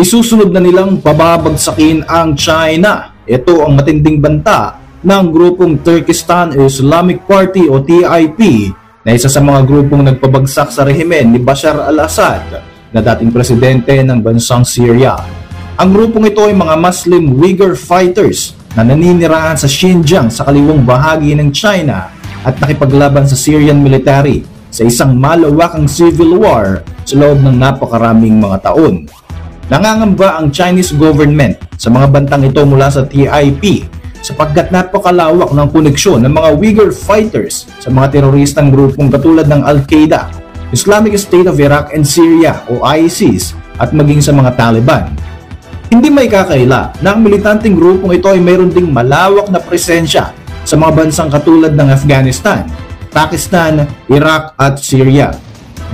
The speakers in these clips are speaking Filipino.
isusunod na nilang pababagsakin ang China. Ito ang matinding banta ng grupong Turkestan Islamic Party o TIP na isa sa mga grupong nagpabagsak sa rehimen ni Bashar al-Assad na dating presidente ng bansang Syria. Ang grupong ito ay mga Muslim Uyghur fighters na naninirahan sa Xinjiang sa kaliwang bahagi ng China at nakipaglaban sa Syrian military sa isang malawakang civil war sa loob ng napakaraming mga taon. Nangangamba ang Chinese government sa mga bantang ito mula sa TIP sapagkat napakalawak ng koneksyon ng mga Uyghur fighters sa mga teroristang grupong katulad ng Al-Qaeda, Islamic State of Iraq and Syria o ISIS at maging sa mga Taliban. Hindi may kakaila na ang militanteng grupong ito ay mayroon ding malawak na presensya sa mga bansang katulad ng Afghanistan, Pakistan, Iraq at Syria.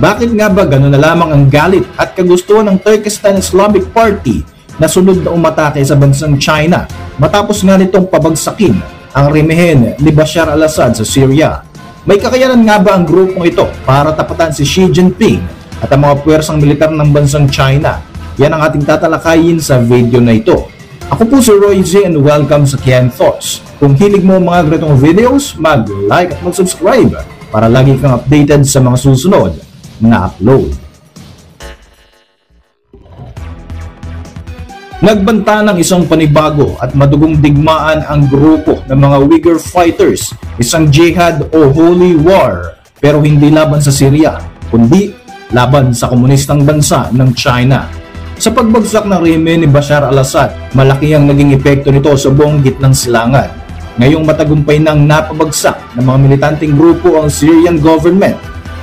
Bakit nga ba gano'n na lamang ang galit at kagustuhan ng Turkestan Islamic Party na sunod na umatake sa bansang China matapos nga nitong pabagsakin ang rehime ni Bashar al-Assad sa Syria? May kakayanan nga ba ang grupong ito para tapatan si Xi Jinping at ang mga puwersang militar ng bansang China? Yan ang ating tatalakayin sa video na ito. Ako po si Roy J and welcome sa Ken Thoughts. Kung hilig mo mga ganitong videos, mag-like at mag-subscribe para lagi kang updated sa mga susunod na upload. Nagbanta ng isang panibago at madugong digmaan ang grupo ng mga Uyghur fighters, isang jihad o holy war, pero hindi laban sa Syria, kundi laban sa komunistang bansa ng China. Sa pagbagsak ng rehime ni Bashar al-Assad, malaki ang naging epekto nito sa buong gitnang silangan. Ngayong matagumpay nang napabagsak ng mga militanteng grupo ang Syrian government,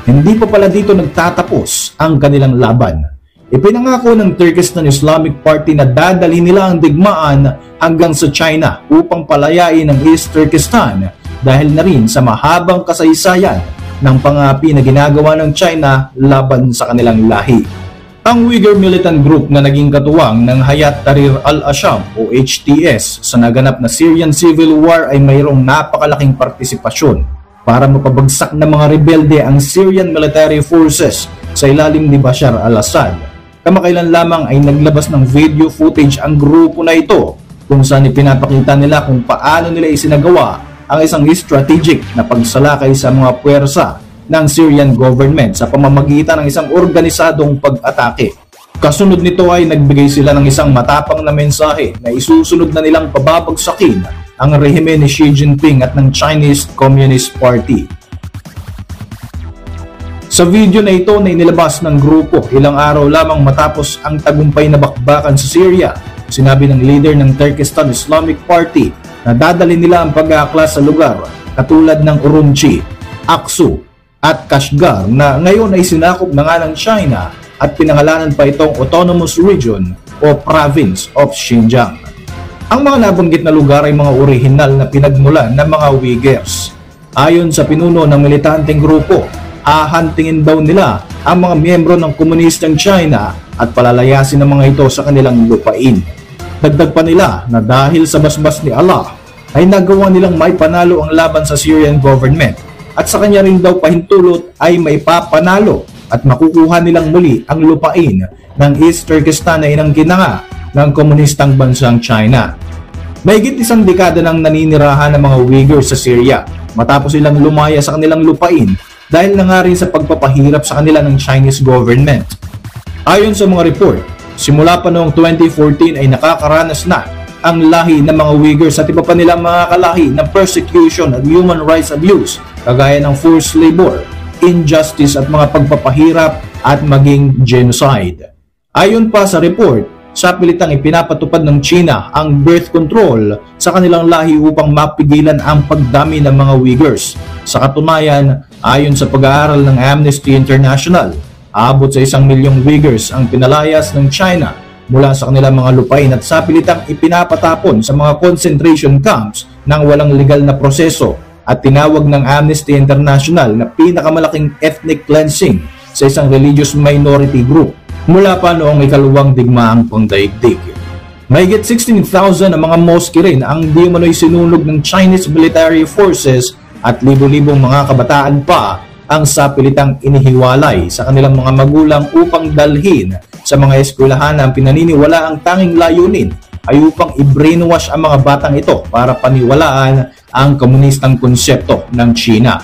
hindi pa pala dito nagtatapos ang kanilang laban. Ipinangako ng Turkestan Islamic Party na dadalhin nila ang digmaan hanggang sa China upang palayain ang East Turkestan dahil na rin sa mahabang kasaysayan ng pangapi na ginagawa ng China laban sa kanilang lahi. Ang Uyghur militant group na naging katuwang ng Hayat Tahrir al-Sham o HTS sa naganap na Syrian Civil War ay mayroong napakalaking partisipasyon para mapabagsak ng mga rebelde ang Syrian military forces sa ilalim ni Bashar al-Assad. Kamakailan lamang ay naglabas ng video footage ang grupo na ito kung saan ipinapakita nila kung paano nila isinagawa ang isang strategic na pagsalakay sa mga puwersa ng Syrian government sa pamamagitan ng isang organisadong pag-atake. Kasunod nito ay nagbigay sila ng isang matapang na mensahe na isusunod na nilang pababagsakin ang rehime ni Xi Jinping at ng Chinese Communist Party. Sa video na ito na inilabas ng grupo ilang araw lamang matapos ang tagumpay na bakbakan sa Syria, sinabi ng leader ng Turkestan Islamic Party na dadalhin nila ang pag-aaklas sa lugar katulad ng Urumqi, Aksu at Kashgar na ngayon ay sinakop na nga ng China at pinangalanan pa itong Autonomous Region o Province of Xinjiang. Ang mga nabanggit na lugar ay mga orihinal na pinagmulan ng mga Uyghurs. Ayon sa pinuno ng militanteng grupo, hahantingin daw nila ang mga miyembro ng komunistang China at palalayasin ng mga ito sa kanilang lupain. Dagdag pa nila na dahil sa basbas ni Allah ay nagawa nilang may panalo ang laban sa Syrian government at sa kanya rin daw pahintulot ay may papanalo at makukuha nilang muli ang lupain ng East Turkestan na inangkin ng komunistang bansang China. Mahigit isang dekada nang naninirahan ng mga Uyghur sa Syria matapos silang lumaya sa kanilang lupain dahil na nga rin sa pagpapahirap sa kanila ng Chinese government. Ayon sa mga report, simula pa noong 2014 ay nakakaranas na ang lahi ng mga Uyghur sa iba pa nilang mga kalahi ng persecution at human rights abuse kagaya ng forced labor, injustice at mga pagpapahirap at maging genocide. Ayon pa sa report, sa pilitang ipinapatupad ng China ang birth control sa kanilang lahi upang mapigilan ang pagdami ng mga Uyghurs. Sa katunayan, ayon sa pag-aaral ng Amnesty International, aabot sa 1 milyong Uyghurs ang pinalayas ng China mula sa kanilang mga lupain at sa pilitang ipinapatapon sa mga concentration camps ng walang legal na proseso at tinawag ng Amnesty International na pinakamalaking ethnic cleansing sa isang religious minority group mula pa noong ikalawang digmaang pangdaigdig. Mahigit 16,000 ang mga mosque rin ang di umano'y sinunog ng Chinese military forces at libo-libong mga kabataan pa ang sapilitang inihiwalay sa kanilang mga magulang upang dalhin sa mga eskwelahan na ang pinaniniwala ang tanging layunin ay upang i-brainwash ang mga batang ito para paniwalaan ang komunistang konsepto ng China.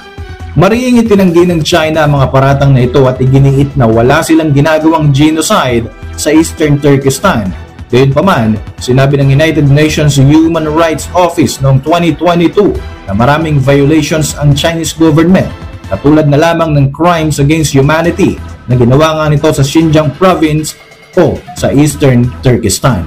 Mariing itinanggi ng China ang mga paratang na ito at iginiit na wala silang ginagawang genocide sa Eastern Turkestan. Gayunpaman, sinabi ng United Nations Human Rights Office noong 2022 na maraming violations ang Chinese government, katulad na lamang ng crimes against humanity na ginawa nga nito sa Xinjiang Province o sa Eastern Turkestan.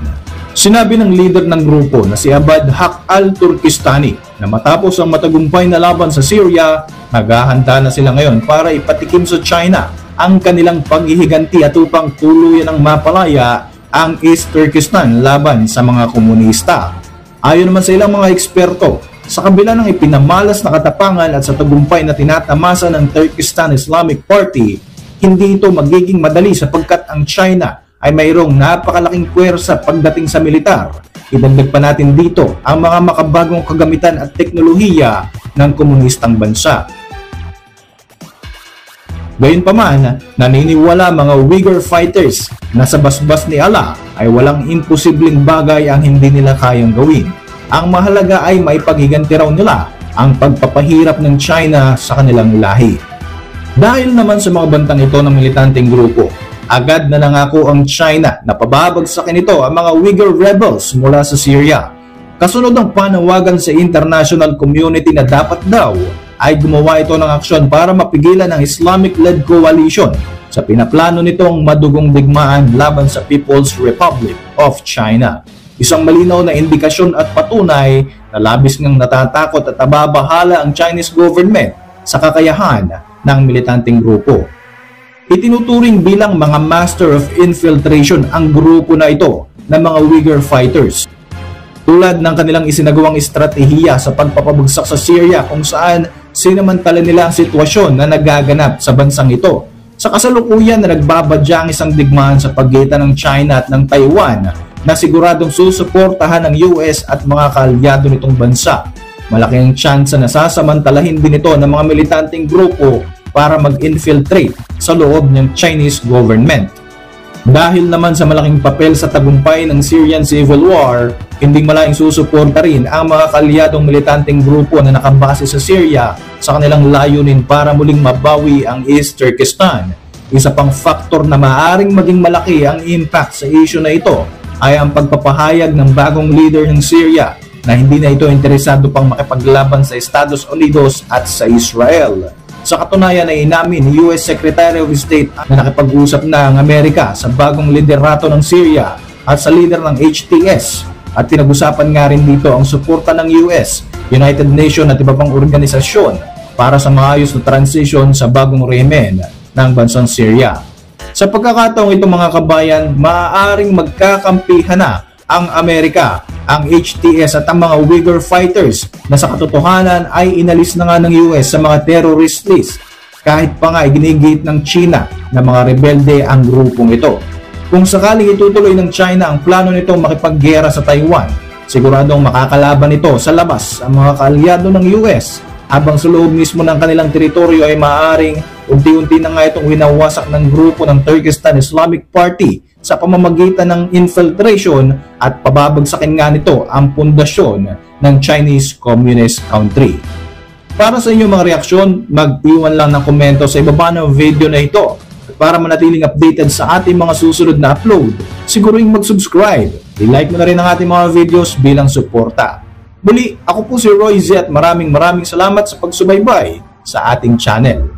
Sinabi ng leader ng grupo na si Abad Haq al-Turkistani na matapos ang matagumpay na laban sa Syria, naghahanda na sila ngayon para ipatikim sa China ang kanilang paghihiganti at upang tuluyan ng mapalaya ang East Turkestan laban sa mga komunista. Ayon naman sa ilang mga eksperto, sa kabila ng ipinamalas na katapangan at sa tagumpay na tinatamasa ng Turkestan Islamic Party, hindi ito magiging madali sapagkat ang China ay mayroong napakalaking puwersa pagdating sa militar. Idagdag pa natin dito ang mga makabagong kagamitan at teknolohiya ng komunistang bansa. Gayunpaman, naniniwala mga Uyghur fighters na sa basbas ni Allah ay walang imposibleng bagay ang hindi nila kayang gawin. Ang mahalaga ay maipaghiganti raw nila ang pagpapahirap ng China sa kanilang lahi. Dahil naman sa mga bantang ito ng militanteng grupo, agad na nangako ang China na pababagsakin ito ang mga Uyghur rebels mula sa Syria. Kasunod ng panawagan sa international community na dapat daw ay gumawa ito ng aksyon para mapigilan ang Islamic-led coalition sa pinaplano nitong madugong digmaan laban sa People's Republic of China. Isang malinaw na indikasyon at patunay na labis ngang natatakot at nababahala ang Chinese government sa kakayahan ng militanteng grupo. Itinuturing bilang mga master of infiltration ang grupo na ito ng mga Uyghur fighters. Tulad ng kanilang isinagawang estratehiya sa pagpapabagsak sa Syria kung saan sinamantala nila ang sitwasyon na nagaganap sa bansang ito. Sa kasalukuyan na nagbabadya ang isang digmaan sa pagitan ng China at ng Taiwan na siguradong susuportahan ng US at mga kaalyado nitong bansa. Malaki ang tsansa na sasamantalahin din ito ng mga militanteng grupo para mag-infiltrate sa loob ng Chinese government. Dahil naman sa malaking papel sa tagumpay ng Syrian Civil War, hindi malaking susuporta rin ang mga kaalyadong militanteng grupo na nakabase sa Syria sa kanilang layunin para muling mabawi ang East Turkestan. Isa pang faktor na maaaring maging malaki ang impact sa issue na ito ay ang pagpapahayag ng bagong leader ng Syria na hindi na ito interesado pang makipaglaban sa Estados Unidos at sa Israel. Sa katunayan ay inamin ni US Secretary of State na nakipag-usap na ang Amerika sa bagong liderato ng Syria at sa leader ng HTS at pinag-usapan nga rin dito ang suporta ng US, United Nations at iba pang organisasyon para sa maayos na transition sa bagong rehimen ng bansang Syria. Sa pagkakataong ito mga kabayan, maaaring magkakampihan na ang Amerika, ang HTS at ang mga Uyghur fighters na sa katotohanan ay inalis na nga ng US sa mga terrorist list kahit pa nga ginigit ng China na mga rebelde ang grupong ito. Kung sakaling itutuloy ng China ang plano nito makipaggera sa Taiwan, siguradong makakalaban ito sa labas ang mga kaalyado ng US habang sa loob mismo ng kanilang teritoryo ay maaaring unti-unti na nga itong winawasak ng grupo ng Turkestan Islamic Party sa pamamagitan ng infiltration at pababagsakin nga nito ang pundasyon ng Chinese Communist country. Para sa inyong mga reaksyon, mag-iwan lang ng komento sa ibaba ng video na ito. At para manatiling updated sa ating mga susunod na upload, siguruing mag-subscribe. I-like mo na rin ang ating mga videos bilang suporta. Muli, ako po si Roy Z at maraming salamat sa pagsubaybay sa ating channel.